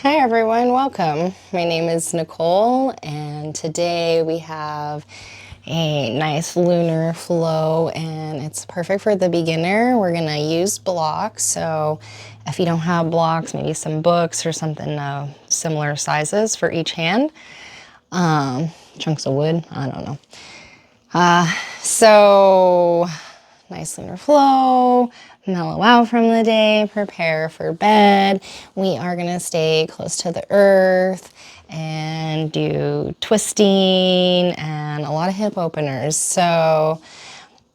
Hi everyone, welcome. My name is Nicole and today we have a nice lunar flow and it's perfect for the beginner. We're gonna use blocks, so if you don't have blocks, maybe some books or something similar sizes for each hand. Chunks of wood, I don't know. So nice lunar flow, mellow out from the day, prepare for bed. We are gonna stay close to the earth and do twisting and a lot of hip openers. So,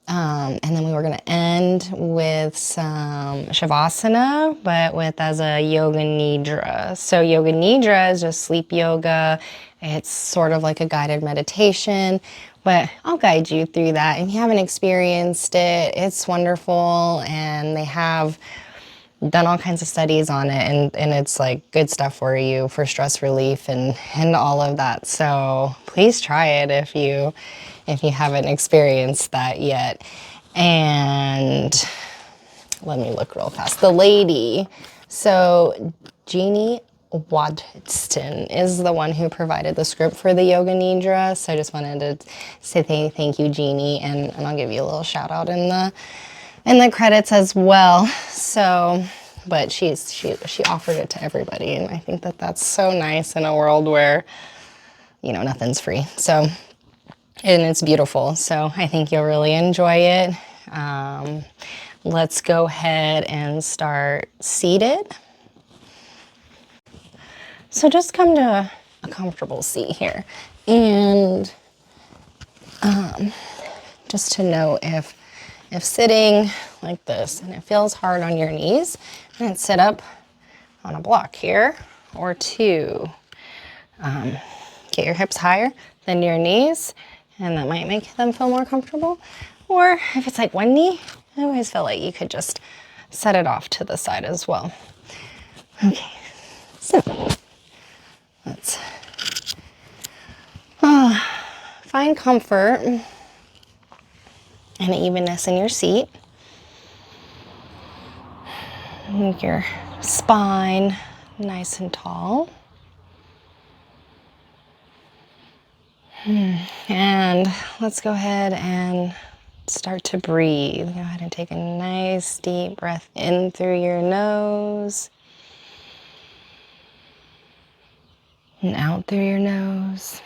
and then we were gonna end with some shavasana, but with as a Yoga Nidra. So Yoga Nidra is just sleep yoga. It's sort of like a guided meditation, but I'll guide you through that. If you haven't experienced it, it's wonderful, and they have done all kinds of studies on it, and it's like good stuff for you for stress relief and all of that. So please try it if you haven't experienced that yet. And let me look real fast. The lady, so Jennie Wadsten is the one who provided the script for the Yoga Nidra. So I just wanted to say thank you, Jennie, and I'll give you a little shout out in the credits as well. So, but she offered it to everybody, and I think that that's so nice in a world where, you know, nothing's free. So, and it's beautiful. So I think you'll really enjoy it. Let's go ahead and start seated. So just come to a comfortable seat here, and just to know if sitting like this and it feels hard on your knees, and sit up on a block here, or two. Get your hips higher than your knees, and that might make them feel more comfortable. Or if it's like one knee, I always feel like you could just set it off to the side as well. Okay, so let's find comfort and evenness in your seat. Make your spine nice and tall. And let's go ahead and start to breathe. Go ahead and take a nice deep breath in through your nose and out through your nose.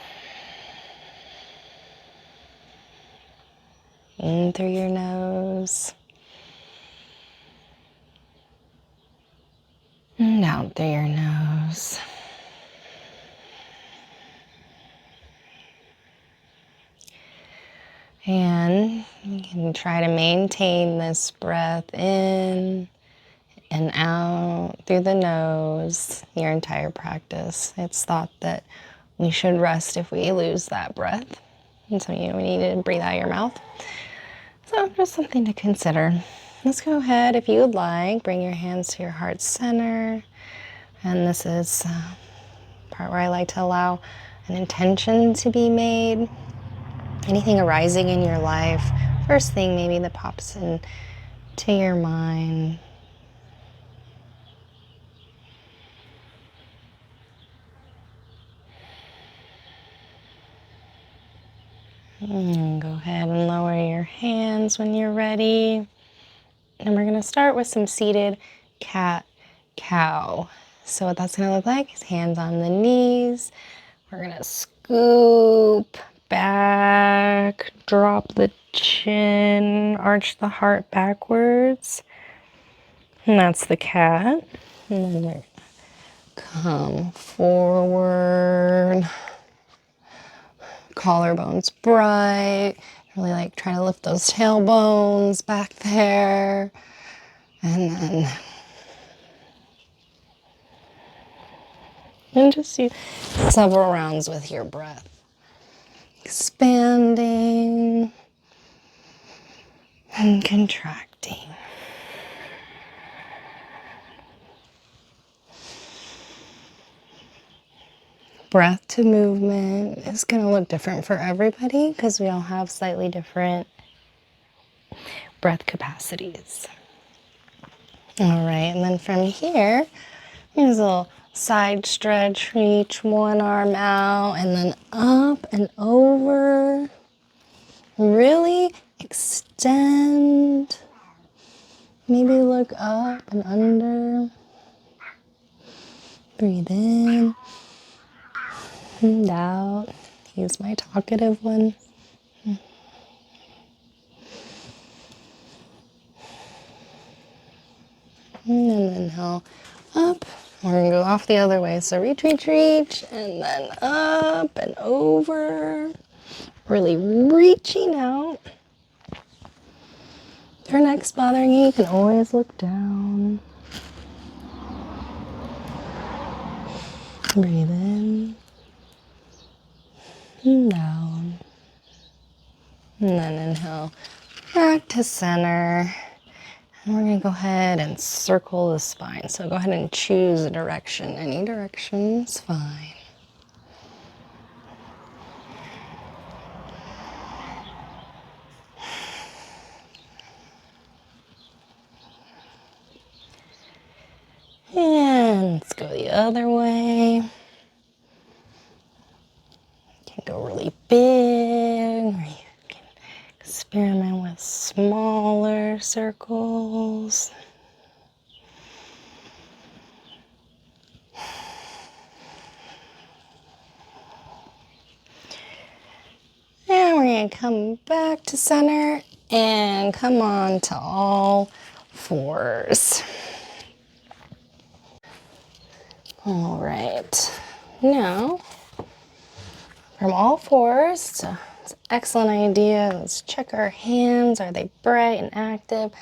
In through your nose and out through your nose. And you can try to maintain this breath in and out through the nose your entire practice. It's thought that we should rest if we lose that breath. And so we need to breathe out your mouth. So just something to consider. Let's go ahead, if you would like, bring your hands to your heart center. And this is the part where I like to allow an intention to be made. Anything arising in your life, first thing maybe that pops into your mind. Go ahead and lower your hands when you're ready. And we're going to start with some seated cat-cow. So what that's going to look like is hands on the knees. We're going to scoop back, drop the chin, arch the heart backwards. And that's the cat. And then we're going to come forward. Collarbones bright. Really like try to lift those tailbones back there. And just do several rounds with your breath. Expanding and contracting. Breath to movement is going to look different for everybody because we all have slightly different breath capacities. All right, and then from here, here's a little Side stretch, reach one arm out and then up and over. Really extend. Maybe look up and under. Breathe in and out. Use my talkative one. And then inhale up. We're going to go off the other way. So reach, reach, reach, and then up and over. Really reaching out. If your neck's bothering you, you can always look down. Breathe in and down. And then inhale back to center. And we're going to go ahead and circle the spine. So go ahead and choose a direction. Any direction is fine. And let's go the other way. You can go really big, or you can experiment with smaller circles. And we're going to come back to center and come on to all fours. All right, now from all fours, so it's an excellent idea. Let's check our hands. Are they bright and active?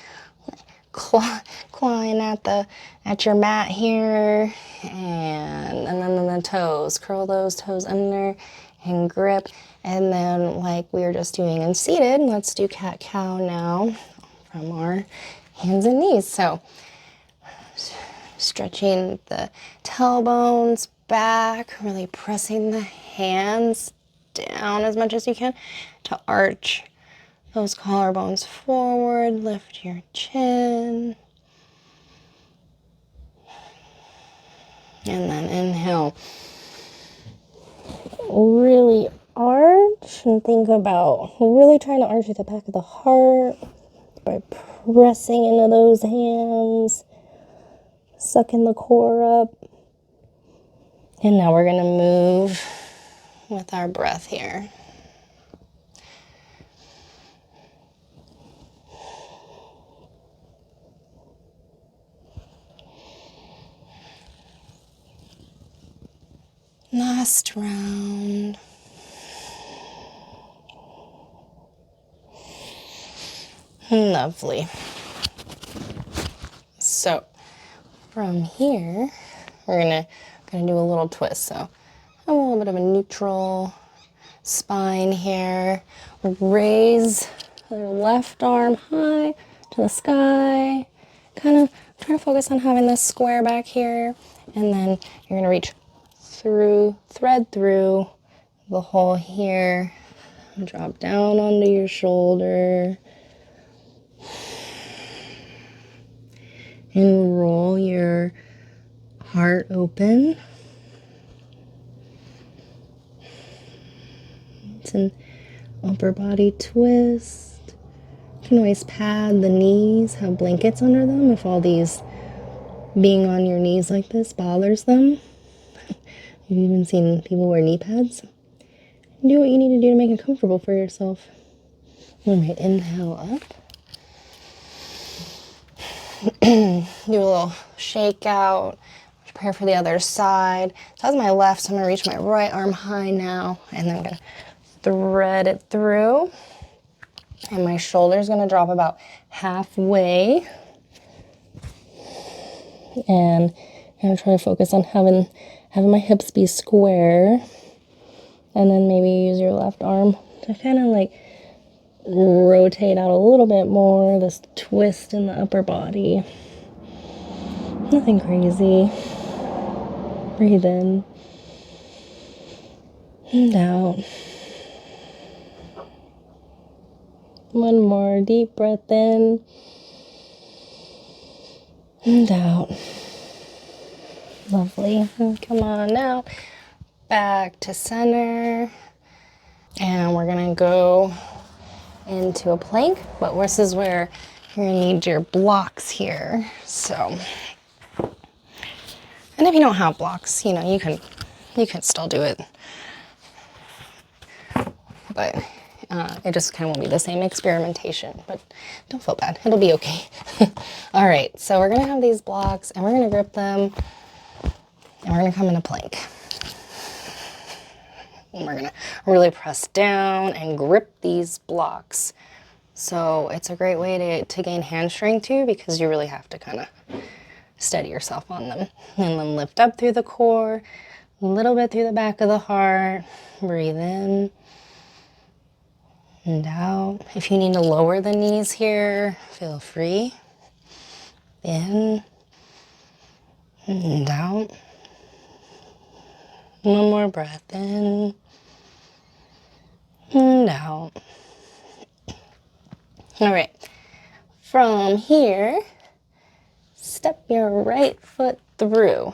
Clawing at your mat here, and then the toes. Curl those toes under and grip. And then like we were just doing in seated, let's do cat-cow now from our hands and knees. So stretching the tailbones back, really pressing the hands down as much as you can to arch those collarbones forward. Lift your chin. And then inhale. Really arch and think about really trying to arch at the back of the heart by pressing into those hands. Sucking the core up. And now we're going to move with our breath here. Last round. Lovely. So from here, we're gonna do a little twist. So a little bit of a neutral spine here. Raise the left arm high to the sky. Kind of try to focus on having this square back here. And then you're gonna reach through, thread through the hole here. Drop down onto your shoulder. And roll your heart open. It's an upper body twist. You can always pad the knees, have blankets under them if all these being on your knees like this bothers them. You've even seen people wear knee pads. Do what you need to do to make it comfortable for yourself. All right, inhale up. Do a little shake out. Prepare for the other side. So that's my left, so I'm gonna reach my right arm high now, and then I'm gonna thread it through. And my shoulder's gonna drop about halfway. And I'm gonna try to focus on having my hips be square. And then maybe use your left arm to kind of like rotate out a little bit more, this twist in the upper body. Nothing crazy. Breathe in and out. One more deep breath in and out. Lovely. And come on now, back to center. And we're gonna go into a plank, but this is where you're gonna need your blocks here. So, and if you don't have blocks, you can still do it. But it just kind of won't be the same experimentation, but don't feel bad, it'll be okay. All right, so we're gonna have these blocks and we're gonna grip them and we're gonna come in a plank. And we're gonna really press down and grip these blocks. So it's a great way to gain hand strength too, because you really have to kind of steady yourself on them. And then lift up through the core, a little bit through the back of the heart, breathe in and out. If you need to lower the knees here, feel free. In and out. One more breath in and out. All right, from here, step your right foot through.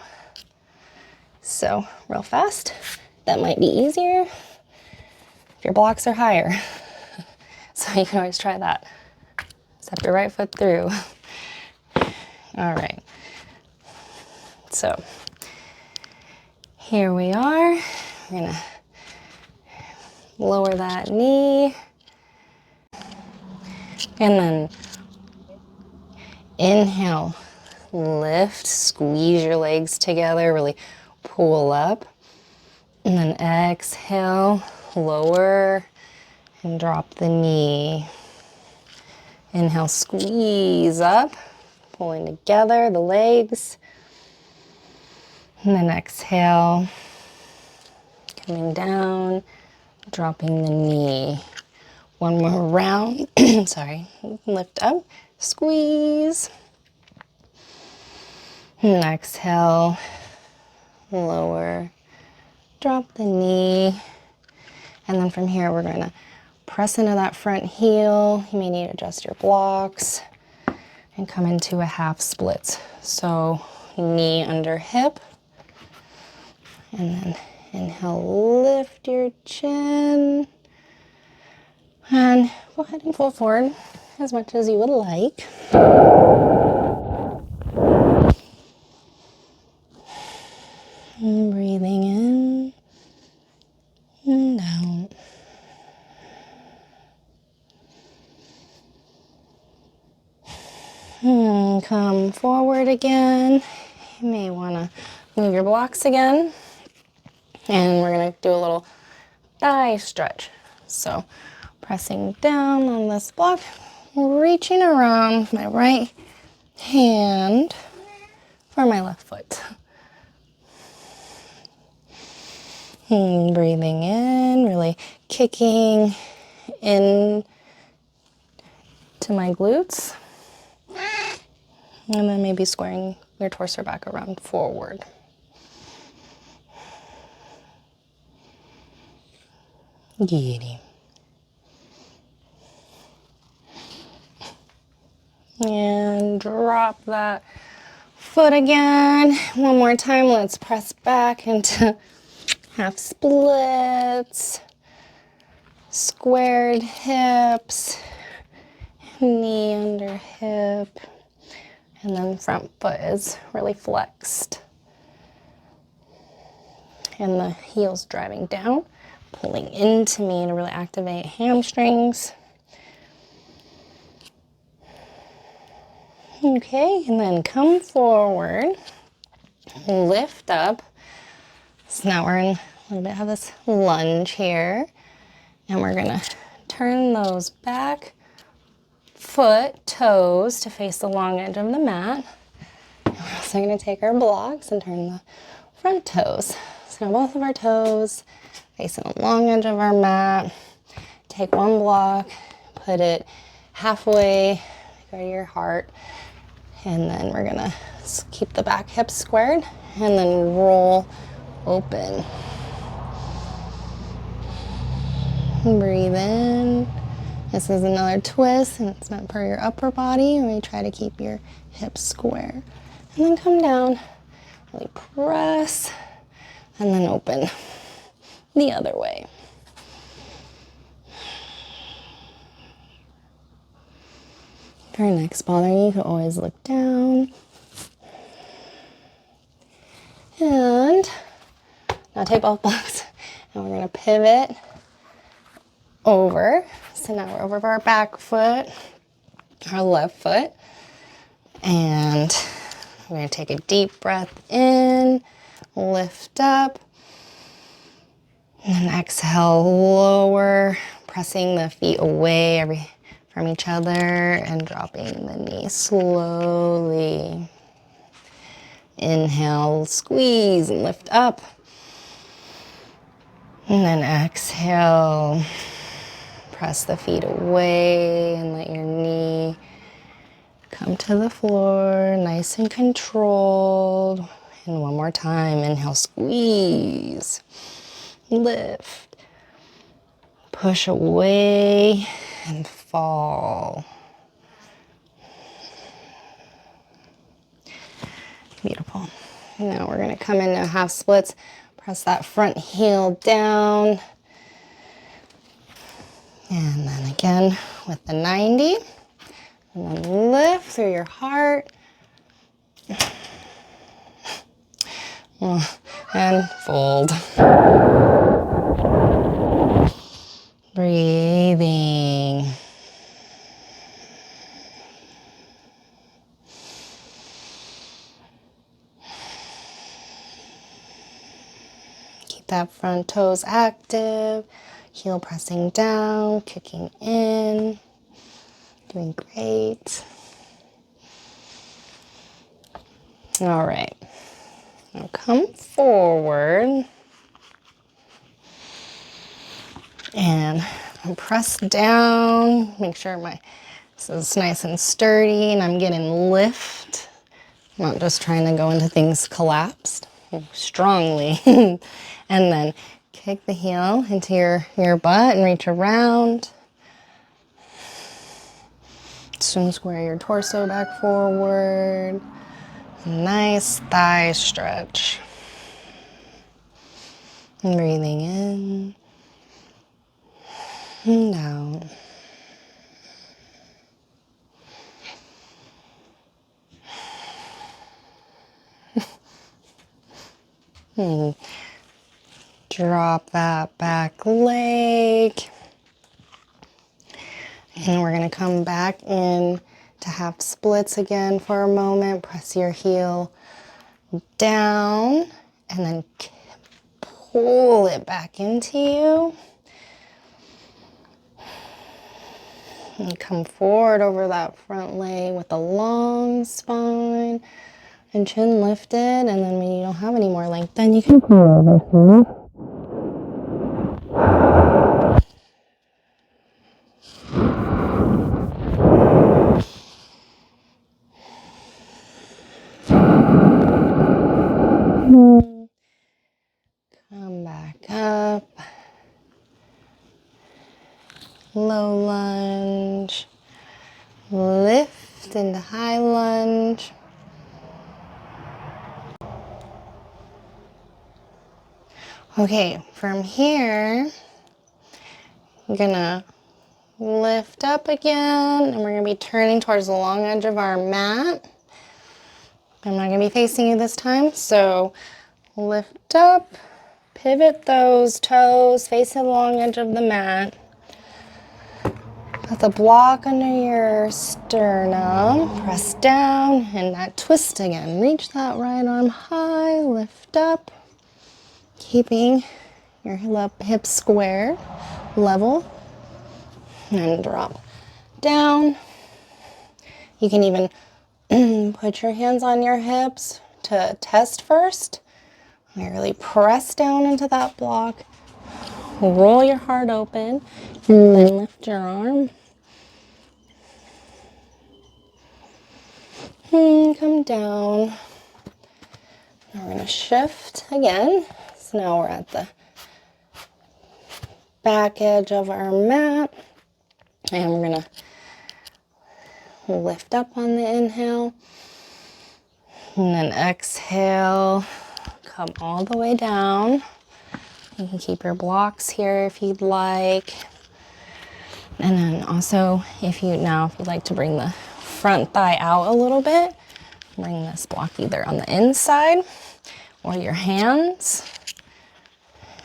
So real fast, that might be easier if your blocks are higher. So you can always try that. Step your right foot through. All right, so here we are. We're gonna lower that knee. And then inhale, lift, squeeze your legs together, really pull up. And then exhale, lower and drop the knee. Inhale, squeeze up, pulling together the legs. And then exhale, coming down, dropping the knee. One more round, sorry, lift up, squeeze. And exhale, lower, drop the knee. And then from here, we're gonna press into that front heel. You may need to adjust your blocks and come into a half split. So knee under hip. And then inhale, lift your chin. And go ahead and fold forward as much as you would like. And breathing in and out. And come forward again. You may want to move your blocks again. And we're going to do a little thigh stretch. So pressing down on this block, reaching around with my right hand for my left foot. And breathing in, really kicking in to my glutes. And then maybe squaring your torso back around forward. Giddy. And drop that foot again. One more time, let's press back into half splits, squared hips, knee under hip, and then front foot is really flexed. And the heel's driving down, pulling into me to really activate hamstrings. Okay, and then come forward, lift up. So now we're in a little bit of this lunge here. And we're gonna turn those back foot, toes to face the long edge of the mat. And we're also gonna take our blocks and turn the front toes. So now both of our toes facing the long edge of our mat. Take one block, put it halfway, go to your heart. And then we're gonna keep the back hips squared and then roll open. Breathe in. This is another twist, and it's meant for your upper body. And we try to keep your hips square. And then come down, Really press, and then open the other way. If your neck's bothering you, you can always look down. And now take both blocks, and we're gonna pivot over. So now we're over our back foot, our left foot, and we're gonna take a deep breath in, lift up, and then exhale, lower, pressing the feet away from each other and dropping the knee slowly. Inhale, squeeze and lift up. And then exhale, press the feet away and let your knee come to the floor, nice and controlled. And one more time, inhale, squeeze, lift, push away and fall. Beautiful. Now we're gonna come into half splits. Press that front heel down. And then again with the 90. And then lift through your heart. And fold. Breathing. Keep that front toes active. Heel pressing down, kicking in. Doing great. All right. Now come forward. And press down. Make sure this is nice and sturdy and I'm getting lift. I'm not just trying to go into things collapsed. Strongly. And then kick the heel into your butt and reach around. Swing square your torso back forward. Nice thigh stretch. And breathing in and out. Drop that back leg. And we're going to come back in to half splits again for a moment. Press your heel down and then pull it back into you. And come forward over that front leg with a long spine and chin lifted. And then when you don't have any more length, then you can pull over. Come back up. Low lunge. Lift into high lunge. Okay, from here, I'm gonna lift up again, and we're gonna be turning towards the long edge of our mat. I'm not gonna be facing you this time, so lift up, pivot those toes, face the long edge of the mat. Put the block under your sternum, press down, and that twist again. Reach that right arm high, lift up, keeping your hips square, level, and drop down. You can even put your hands on your hips to test first. Really press down into that block. Roll your heart open, and then lift your arm. And come down. Now we're going to shift again. So now we're at the back edge of our mat. And we're going to lift up on the inhale. And then exhale, come all the way down. You can keep your blocks here if you'd like. And then also, if you'd like to bring the front thigh out a little bit, bring this block either on the inside or your hands,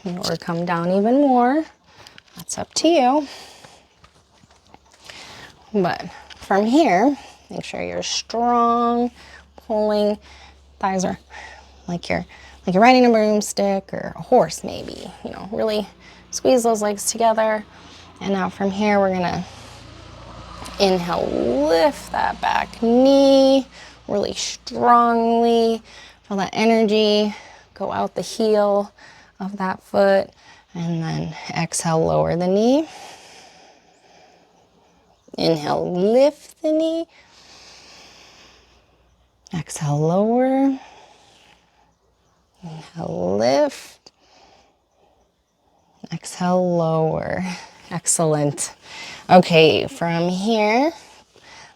or come down even more. That's up to you. But from here, make sure you're strong, pulling. Thighs are like you're riding a broomstick or a horse maybe. You know, really squeeze those legs together. And now from here, we're gonna inhale, lift that back knee really strongly. Feel that energy go out the heel of that foot. And then exhale, lower the knee. Inhale, lift the knee. Exhale, lower. Inhale, lift. Exhale, lower. Excellent. Okay, from here,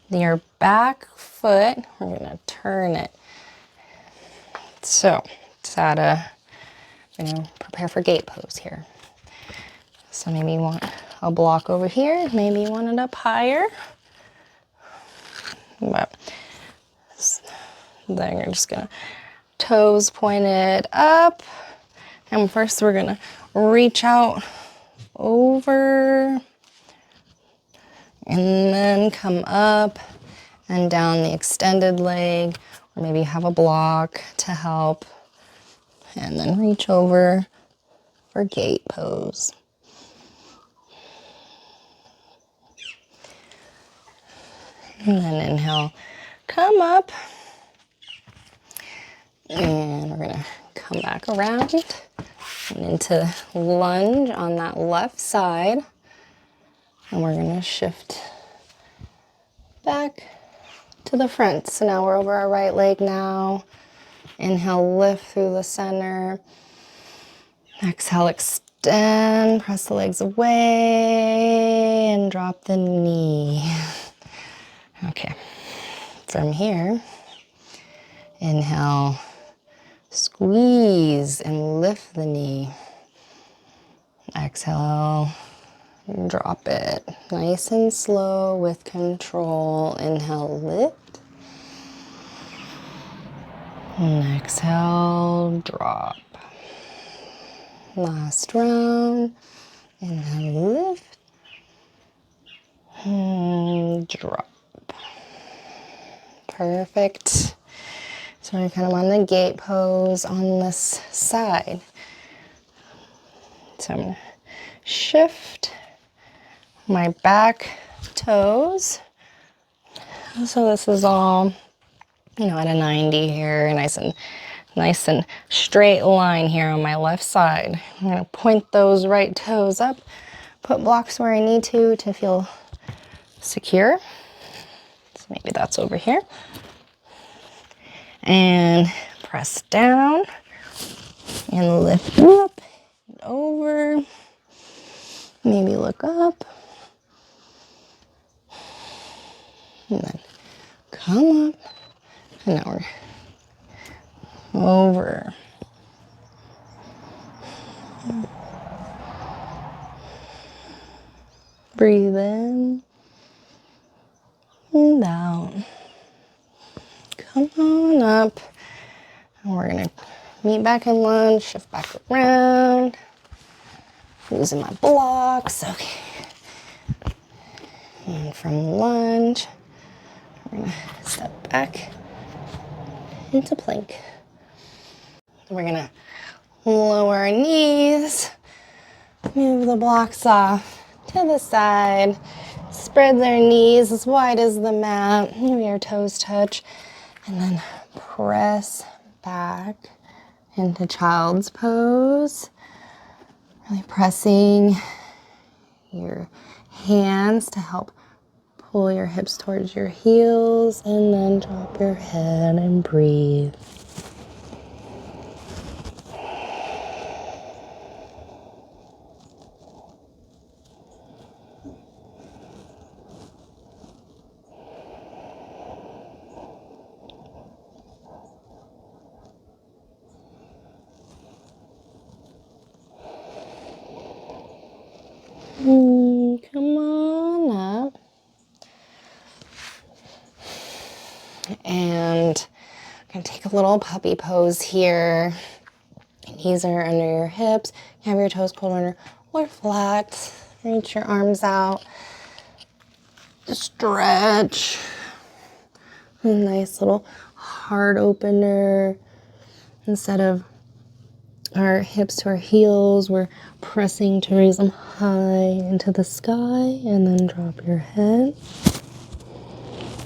your back foot, we're gonna turn it. So, it's at prepare for gate pose here. So maybe you want a block over here, maybe you want it up higher. But then you're just gonna toes pointed up. And first we're gonna reach out over and then come up and down the extended leg, or maybe you have a block to help, and then reach over for gate pose. And then inhale, come up, and we're gonna come back around and into lunge on that left side. And we're gonna shift back to the front. So now we're over our right leg now. Inhale, lift through the center. Exhale, extend, press the legs away, and drop the knee. Okay, from here, inhale, squeeze and lift the knee. Exhale, drop it. Nice and slow with control. Inhale, lift. And exhale, drop. Last round. Inhale, lift. And drop. Perfect. So we're kind of on the gate pose on this side. So I'm going to shift my back toes. So this is all, at a 90 here, nice and straight line here on my left side. I'm going to point those right toes up, put blocks where I need to feel secure. So maybe that's over here. And press down and lift up and over. Maybe look up. And then come up. And now we're over. Breathe in and down. Come on up. And we're gonna meet back in lunge, shift back around. Using my blocks, okay. And from lunge, we're gonna step back into plank. We're gonna lower our knees, move the blocks off to the side, spread their knees as wide as the mat, maybe your toes touch, and then press back into child's pose. Really pressing your hands to help pull your hips towards your heels, and then drop your head and breathe. Come on up. And I'm gonna take a little puppy pose here. Knees are under your hips. You have your toes curled under or flat. Reach your arms out. Stretch. A nice little heart opener. Instead of our hips to our heels, we're pressing to raise them high into the sky and then drop your head.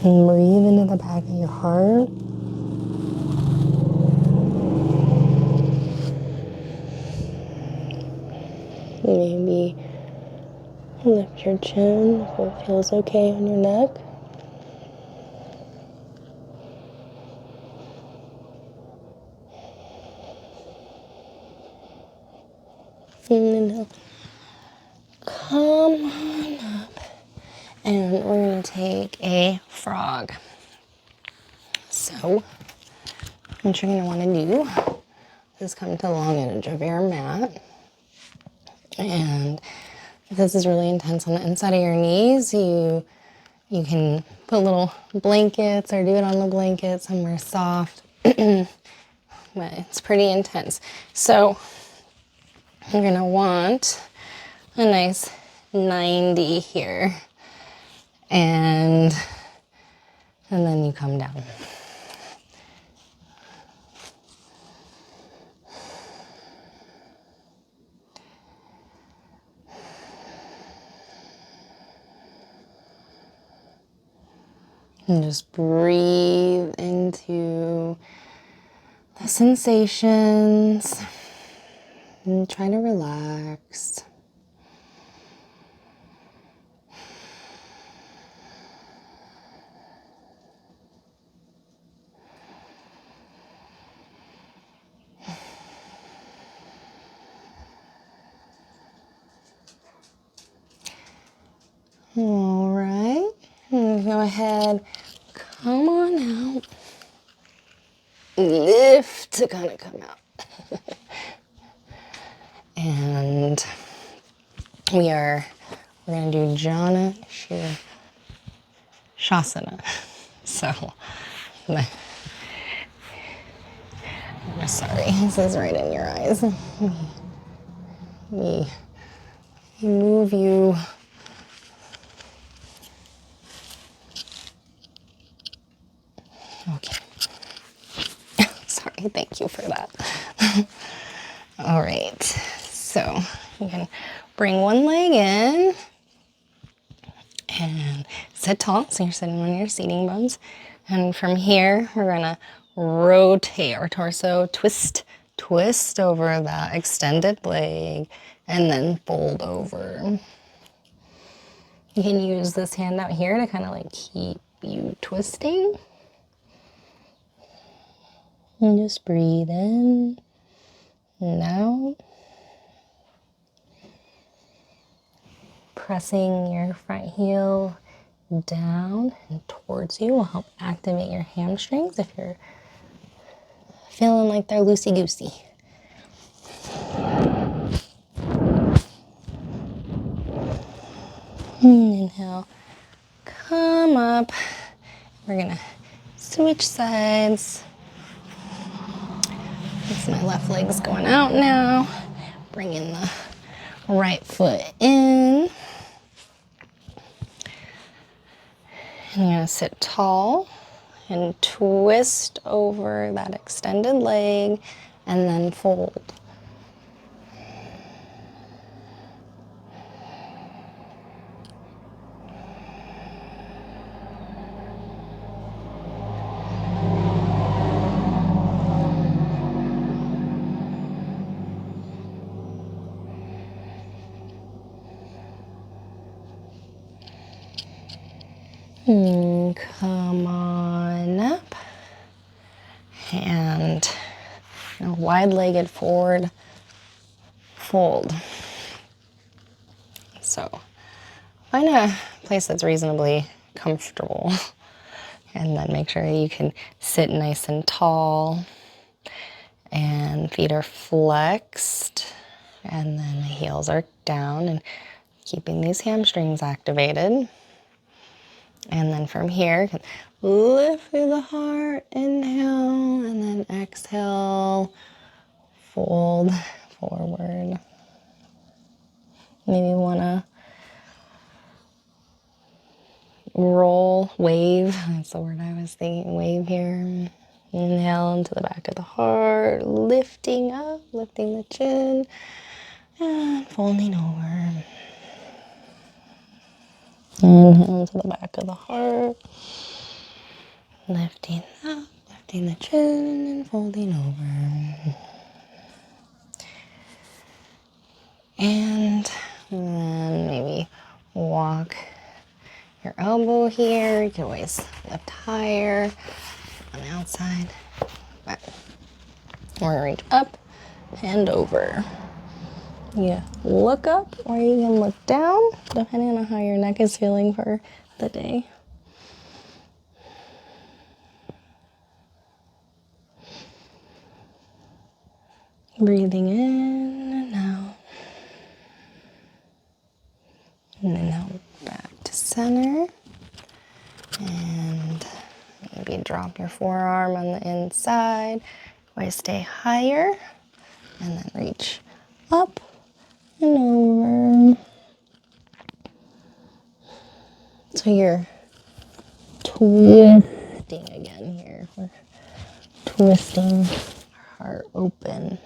And breathe into the back of your heart. Maybe lift your chin if it feels okay on your neck. And then come on up. And we're going to take a frog. So, what you're going to want to do is come to the long edge of your mat. And if this is really intense on the inside of your knees, you can put little blankets or do it on the blanket somewhere soft. But it's pretty intense. So you're going to want a nice 90 here. And then you come down. And just breathe into the sensations and try to relax. All right, and go ahead, come on out, lift to kind of come out. And we're going to do Jana Shasana. So, I'm sorry, this is right in your eyes. We move you. Okay. Sorry, thank you for that. All right, so you can bring one leg in and sit tall, so you're sitting on your seating bones. And from here, we're gonna rotate our torso, twist over that extended leg, and then fold over. You can use this hand out here to kind of like keep you twisting. And just breathe in and out. Pressing your front heel down and towards you will help activate your hamstrings if you're feeling like they're loosey-goosey. Inhale, come up. We're gonna switch sides. This my left leg's going out now. Bringing the right foot in. And you're gonna sit tall and twist over that extended leg and then fold. Come on up. And wide-legged forward fold. So find a place that's reasonably comfortable. And then make sure you can sit nice and tall. And feet are flexed. And then the heels are down. And keeping these hamstrings activated. And then from here, lift through the heart, inhale, and then exhale, fold forward. Maybe you wanna roll, wave, that's the word I was thinking, wave here. Inhale into the back of the heart, lifting up, lifting the chin, and folding over. Inhale into the back of the heart, lifting up, lifting the chin, and folding over. And then maybe walk your elbow here. You can always lift higher on the outside. But we're gonna reach up and over. Yeah, look up or you can look down, depending on how your neck is feeling for the day. Breathing in and out. And then now back to center. And maybe drop your forearm on the inside. Always stay higher. And then reach up and over. So you're twisting again here. We're twisting our heart open.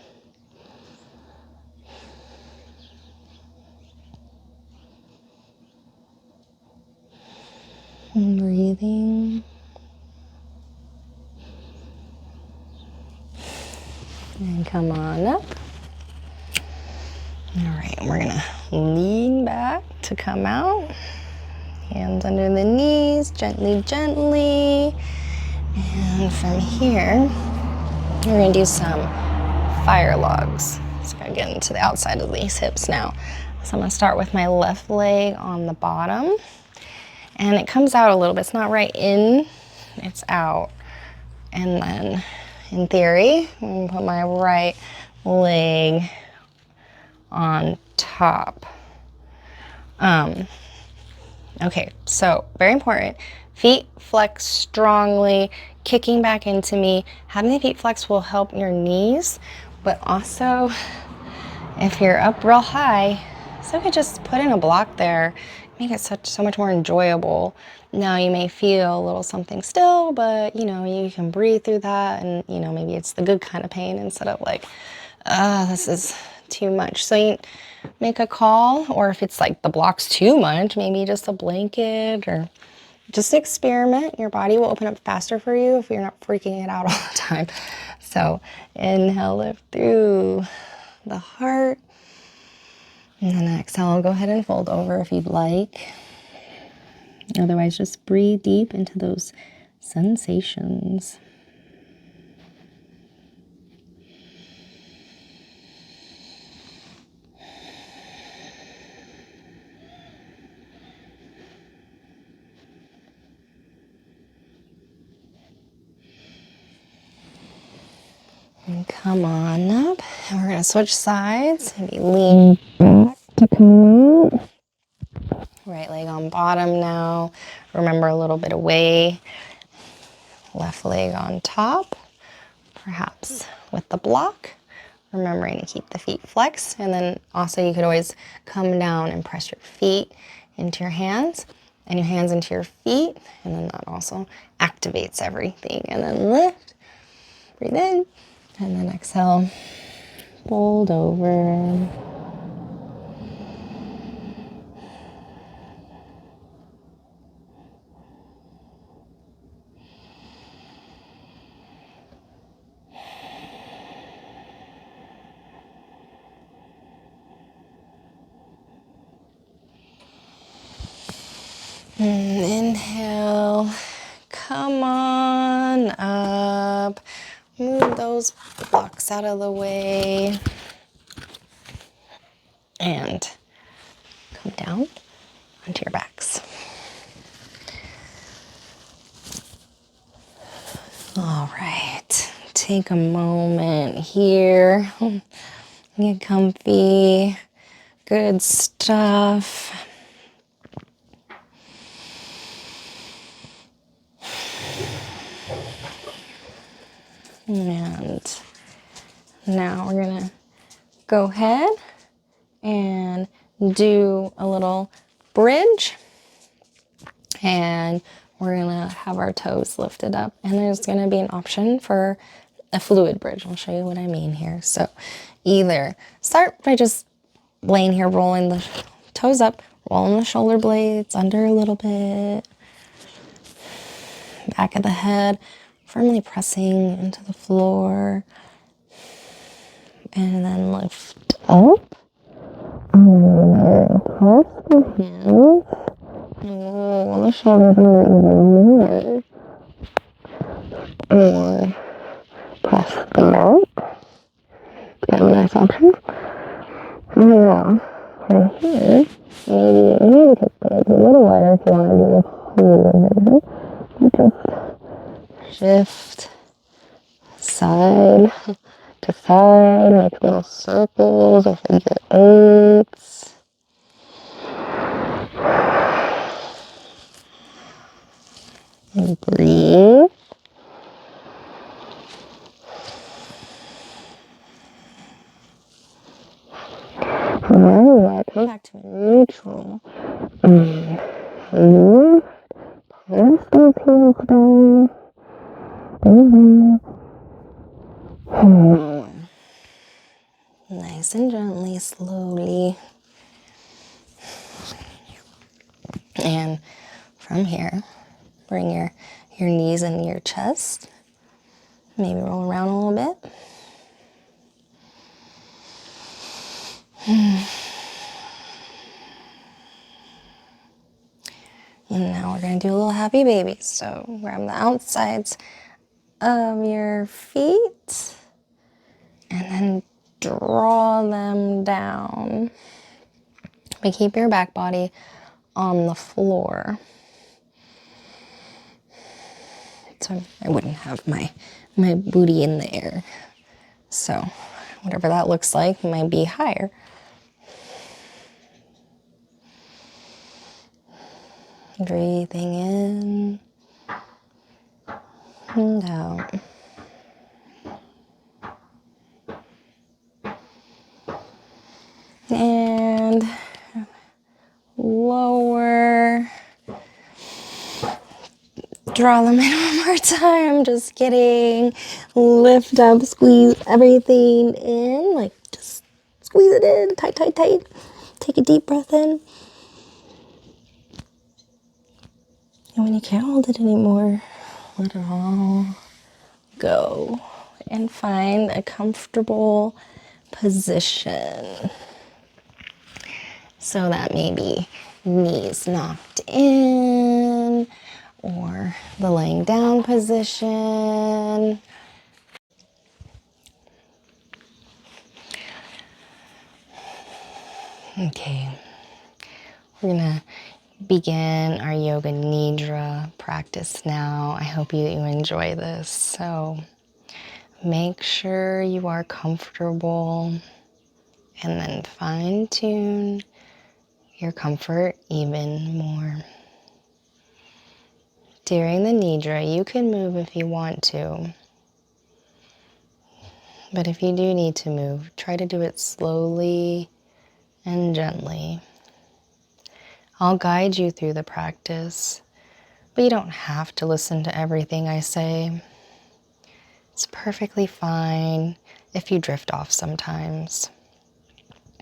And breathing. And come on up. All right, we're gonna lean back to come out. Hands under the knees, gently, gently. And from here, we're gonna do some fire logs. So I'm gonna get into the outside of these hips now. So I'm gonna start with my left leg on the bottom. And it comes out a little bit. It's not right in, it's out. And then in theory, I'm gonna put my right leg on top. Okay, so very important. Feet flex strongly, kicking back into me. Having the feet flex will help your knees, but also if you're up real high, so you could just put in a block there, make it so much more enjoyable. Now you may feel a little something still, but you know, you can breathe through that, and you know, maybe it's the good kind of pain instead of like, this is too much. So you make a call, or if it's like the block's too much, maybe just a blanket, or just experiment. Your body will open up faster for you if you're not freaking it out all the time. So inhale, lift through the heart. And then exhale, go ahead and fold over if you'd like. Otherwise, just breathe deep into those sensations. And come on up. And we're going to switch sides. Maybe lean back to come out. Right leg on bottom now. Remember, a little bit away. Left leg on top. Perhaps with the block. Remembering to keep the feet flexed. And then also you could always come down and press your feet into your hands. And your hands into your feet. And then that also activates everything. And then lift. Breathe in. And then exhale, fold over. And inhale, come on up. Move those blocks out of the way. And come down onto your backs. All right, take a moment here. Get comfy. Good stuff. And now we're gonna go ahead and do a little bridge. And we're gonna have our toes lifted up. And there's gonna be an option for a fluid bridge. I'll show you what I mean here. So either start by just laying here, rolling the toes up, rolling the shoulder blades under a little bit, back of the head, firmly pressing into the floor, and then lift up. And cross the hands, and roll the shoulders even more, or press them out. Got a nice option. Now, right here, maybe take the legs a little wider if you want to do a fluid. Just shift side to side, make little circles or figure eights. And breathe. Now come back to neutral. And move. Press those heels down. Nice and gently, slowly. And from here, bring your knees into your chest. Maybe roll around a little bit. And now we're going to do a little happy baby. So grab the outsides of your feet and then draw them down. But keep your back body on the floor. So I wouldn't have my booty in the air. So whatever that looks like might be higher. Breathing in and out. And lower. Draw them in one more time. Just kidding. Lift up, squeeze everything in. Like just squeeze it in. Tight, tight, tight. Take a deep breath in. And when you can't hold it anymore, let it all go. And find a comfortable position. So that maybe knees knocked in, or the laying down position. Okay, we're gonna begin our Yoga Nidra practice now. I hope you enjoy this. So make sure you are comfortable and then fine tune your comfort even more. During the Nidra, you can move if you want to. But if you do need to move, try to do it slowly and gently. I'll guide you through the practice, but you don't have to listen to everything I say. It's perfectly fine if you drift off sometimes,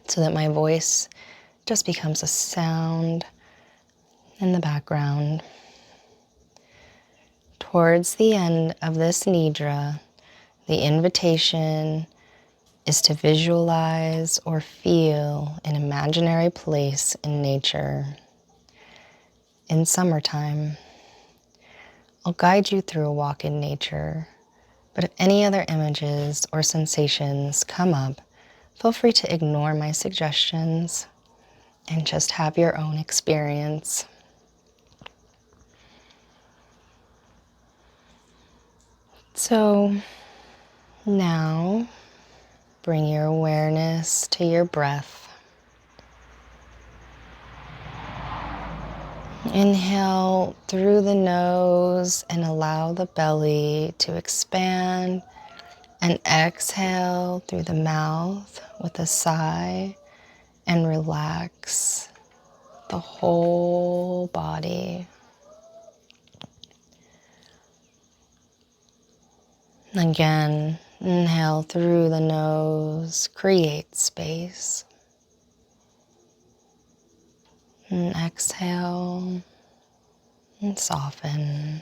so that my voice just becomes a sound in the background. Towards the end of this Nidra, the invitation is to visualize or feel an imaginary place in nature. In summertime, I'll guide you through a walk in nature, but if any other images or sensations come up, feel free to ignore my suggestions and just have your own experience. So now bring your awareness to your breath. Inhale through the nose and allow the belly to expand. And exhale through the mouth with a sigh and relax the whole body. Again, inhale through the nose, create space. And exhale and soften.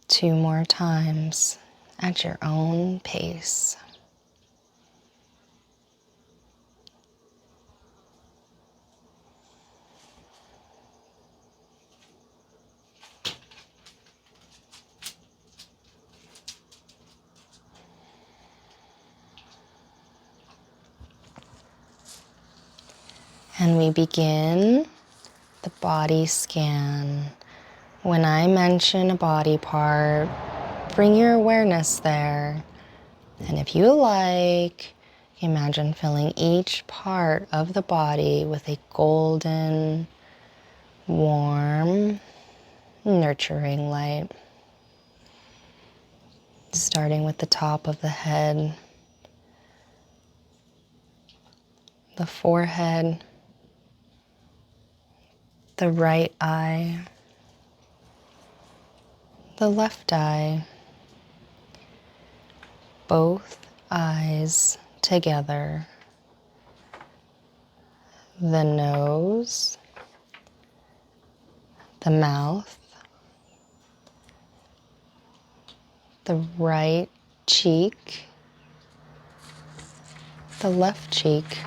2 more times at your own pace. And we begin the body scan. When I mention a body part, bring your awareness there. And if you like, imagine filling each part of the body with a golden, warm, nurturing light. Starting with the top of the head, the forehead, the right eye, the left eye, both eyes together, the nose, the mouth, the right cheek, the left cheek,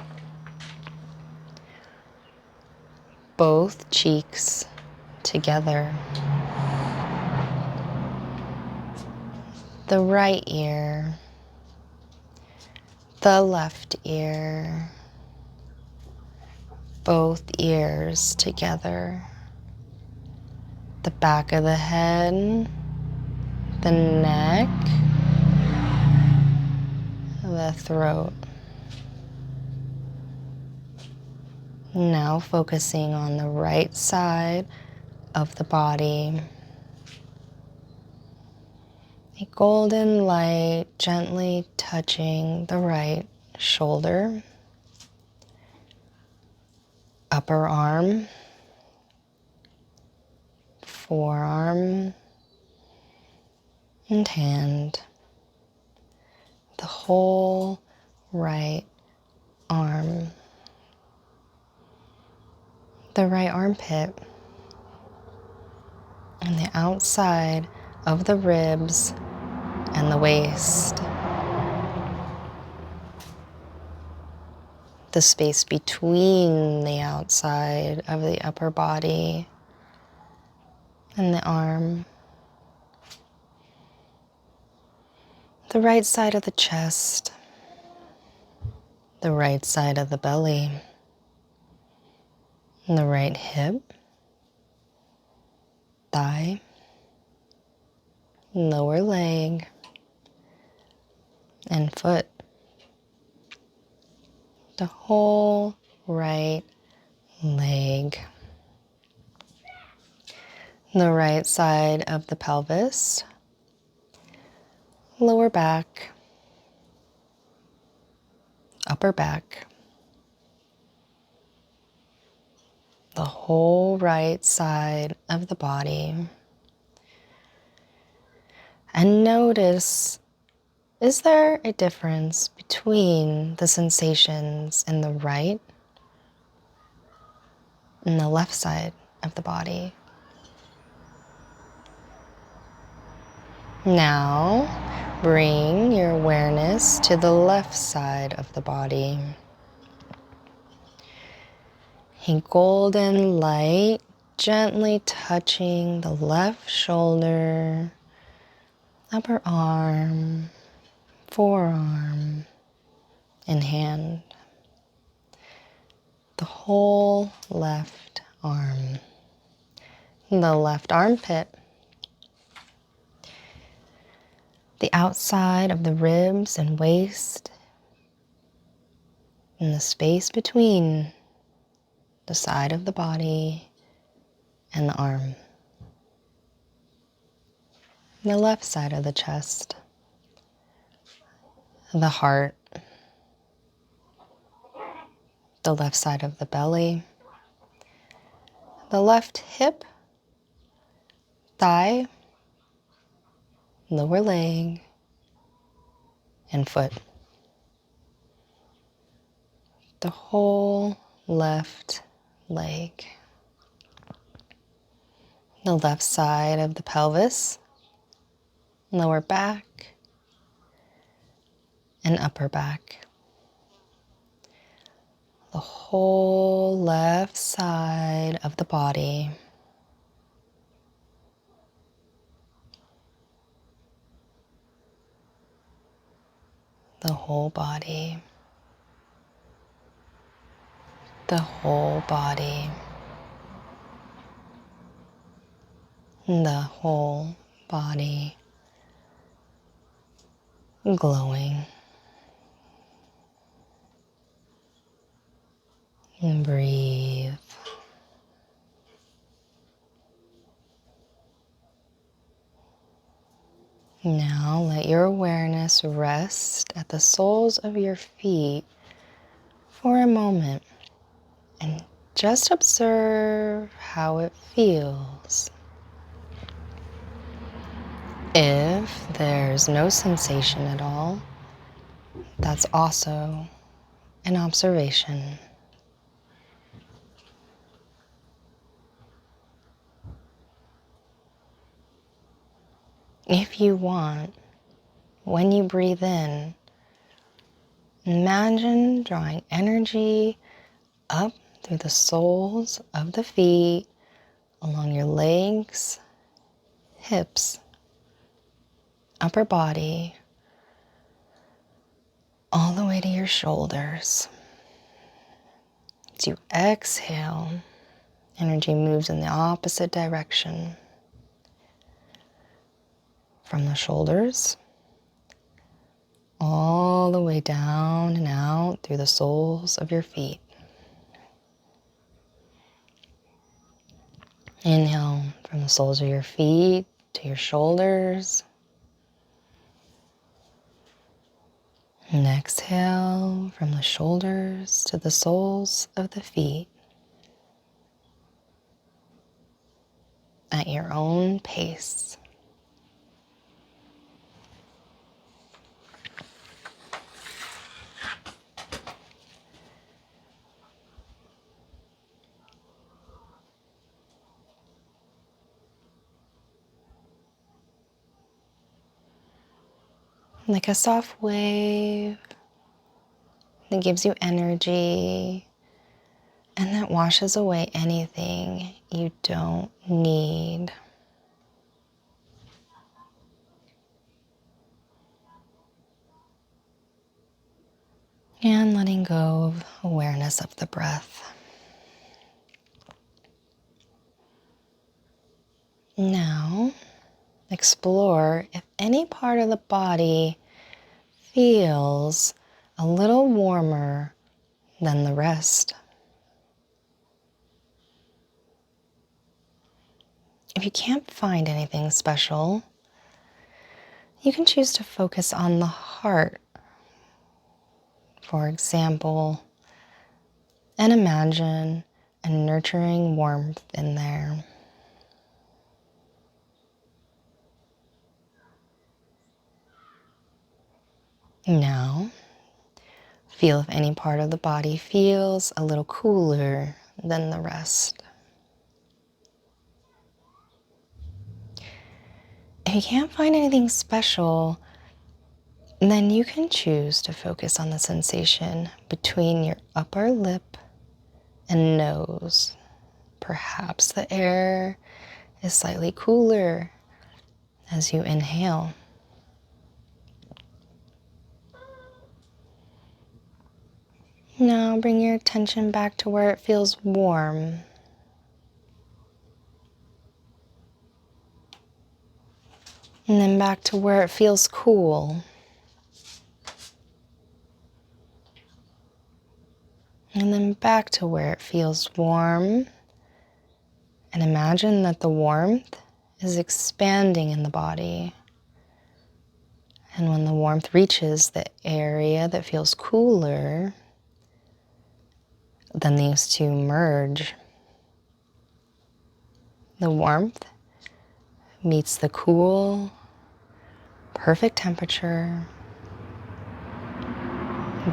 both cheeks together, the right ear, the left ear, both ears together, the back of the head, the neck, the throat. Now focusing on the right side of the body. A golden light gently touching the right shoulder, upper arm, forearm, and hand. The whole right arm. The right armpit. And the outside of the ribs and the waist. The space between the outside of the upper body and the arm. The right side of the chest. The right side of the belly. And the right hip, thigh, lower leg, and foot. The whole right leg. The right side of the pelvis, lower back, upper back. The whole right side of the body. And notice, is there a difference between the sensations in the right and the left side of the body? Now, bring your awareness to the left side of the body. A golden light gently touching the left shoulder, upper arm, forearm, and hand. The whole left arm. The left armpit. The outside of the ribs and waist. And the space between the side of the body and the arm. The left side of the chest, the heart, the left side of the belly, the left hip, thigh, lower leg, and foot. The whole left leg. The left side of the pelvis, lower back, and upper back. The whole left side of the body. The whole body. The whole body. The whole body glowing. And breathe. Now let your awareness rest at the soles of your feet for a moment and just observe how it feels. If there's no sensation at all, that's also an observation. If you want, when you breathe in, imagine drawing energy up through the soles of the feet, along your legs, hips, upper body, all the way to your shoulders. As you exhale, energy moves in the opposite direction. From the shoulders, all the way down and out through the soles of your feet. Inhale from the soles of your feet to your shoulders. And exhale from the shoulders to the soles of the feet at your own pace. Like a soft wave that gives you energy and that washes away anything you don't need. And letting go of awareness of the breath. Now, explore if any part of the body feels a little warmer than the rest. If you can't find anything special, you can choose to focus on the heart, for example, and imagine a nurturing warmth in there. Now, feel if any part of the body feels a little cooler than the rest. If you can't find anything special, then you can choose to focus on the sensation between your upper lip and nose. Perhaps the air is slightly cooler as you inhale. Now bring your attention back to where it feels warm. And then back to where it feels cool. And then back to where it feels warm. And imagine that the warmth is expanding in the body. And when the warmth reaches the area that feels cooler, then these two merge. The warmth meets the cool, perfect temperature,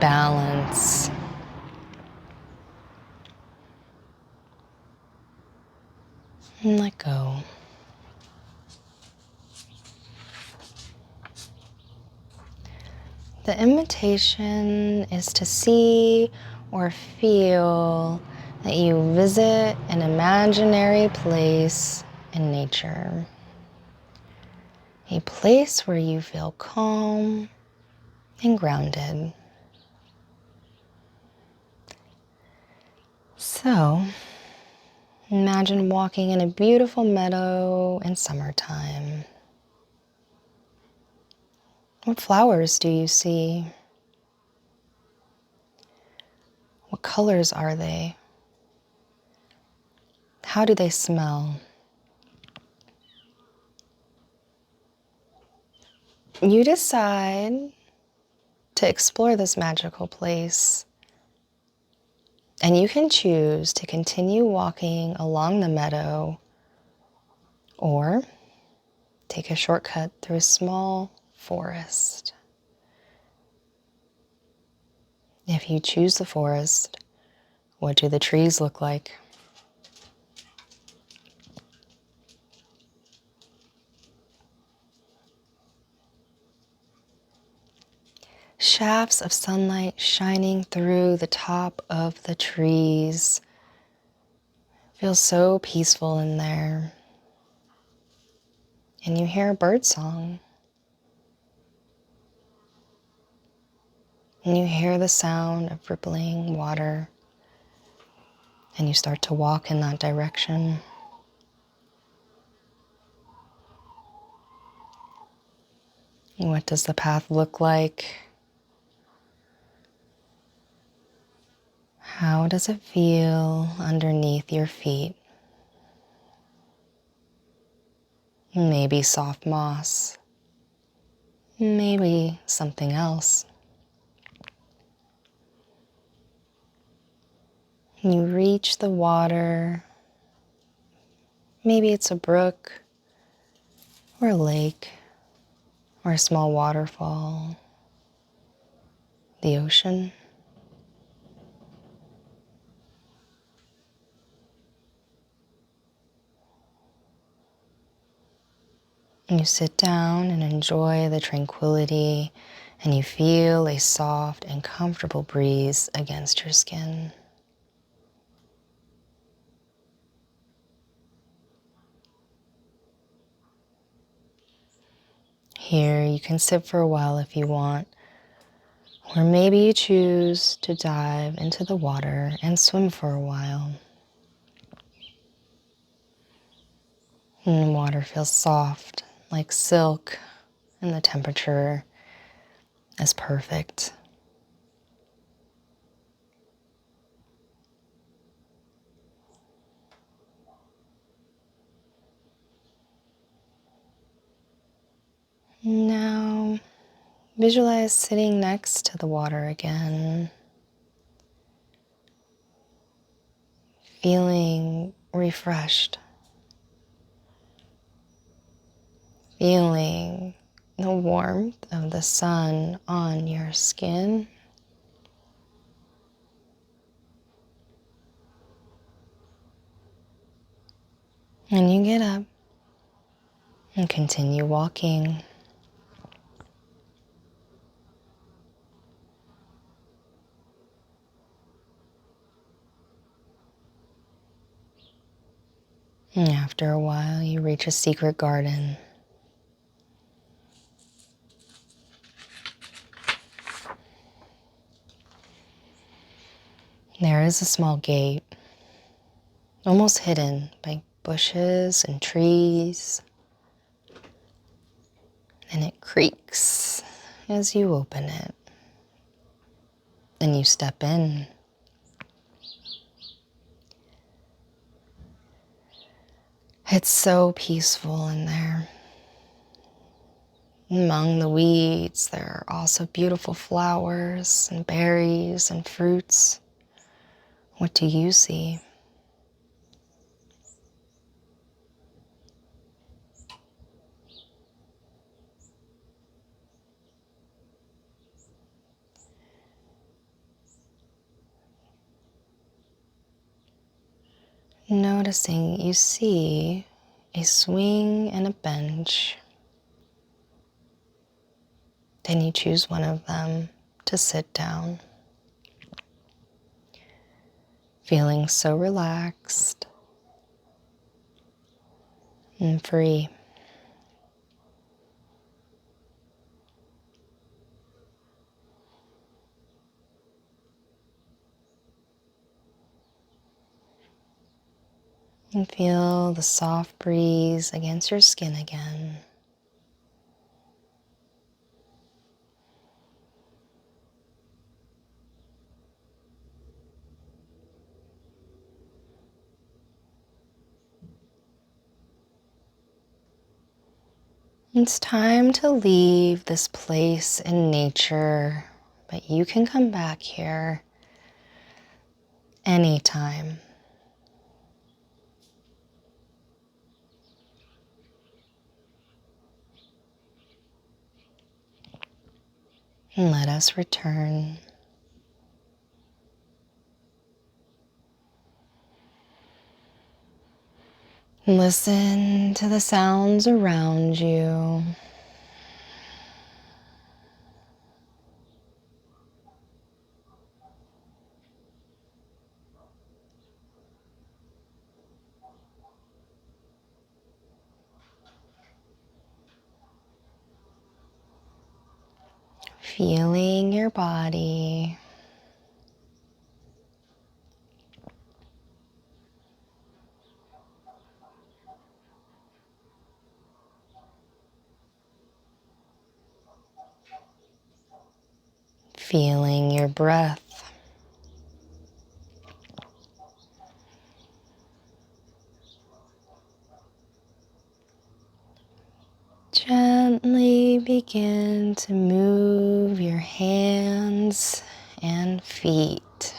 balance. And let go. The invitation is to see or feel that you visit an imaginary place in nature. A place where you feel calm and grounded. So, imagine walking in a beautiful meadow in summertime. What flowers do you see? What colors are they? How do they smell? You decide to explore this magical place, and you can choose to continue walking along the meadow or take a shortcut through a small forest. If you choose the forest, what do the trees look like? Shafts of sunlight shining through the top of the trees. Feels so peaceful in there. And you hear a bird song. And you hear the sound of rippling water. And you start to walk in that direction. What does the path look like? How does it feel underneath your feet? Maybe soft moss. Maybe something else. You reach the water. Maybe it's a brook or a lake or a small waterfall. The ocean. And you sit down and enjoy the tranquility, and you feel a soft and comfortable breeze against your skin. Here you can sit for a while if you want, or maybe you choose to dive into the water and swim for a while. And the water feels soft, like silk, and the temperature is perfect. Now, visualize sitting next to the water again, feeling refreshed, feeling the warmth of the sun on your skin. And you get up and continue walking. And after a while, you reach a secret garden. There is a small gate, almost hidden by bushes and trees. And it creaks as you open it. And you step in. It's so peaceful in there. Among the weeds, there are also beautiful flowers and berries and fruits. What do you see? Noticing you see a swing and a bench. Then you choose one of them to sit down, feeling so relaxed and free. And feel the soft breeze against your skin again. It's time to leave this place in nature, but you can come back here anytime. And let us return. Listen to the sounds around you. Feeling your body. Feeling your breath. Gently begin to move your hands and feet.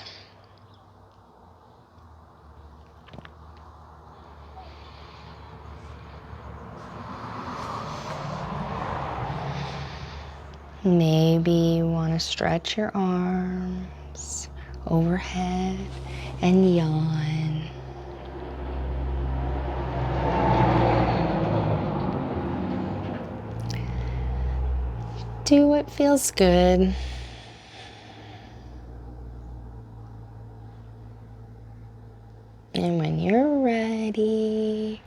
Maybe you want to stretch your arms overhead and yawn. Do what feels good. And when you're ready,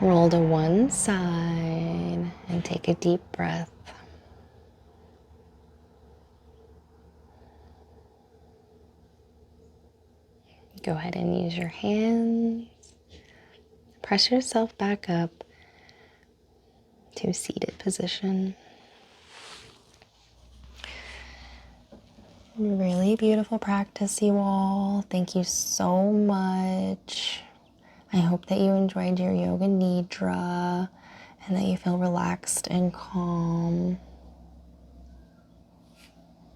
roll to one side and take a deep breath. Go ahead and use your hands. Press yourself back up to a seated position. Really beautiful practice, you all. Thank you so much. I hope that you enjoyed your Yoga Nidra and that you feel relaxed and calm.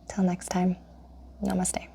Till next time, namaste.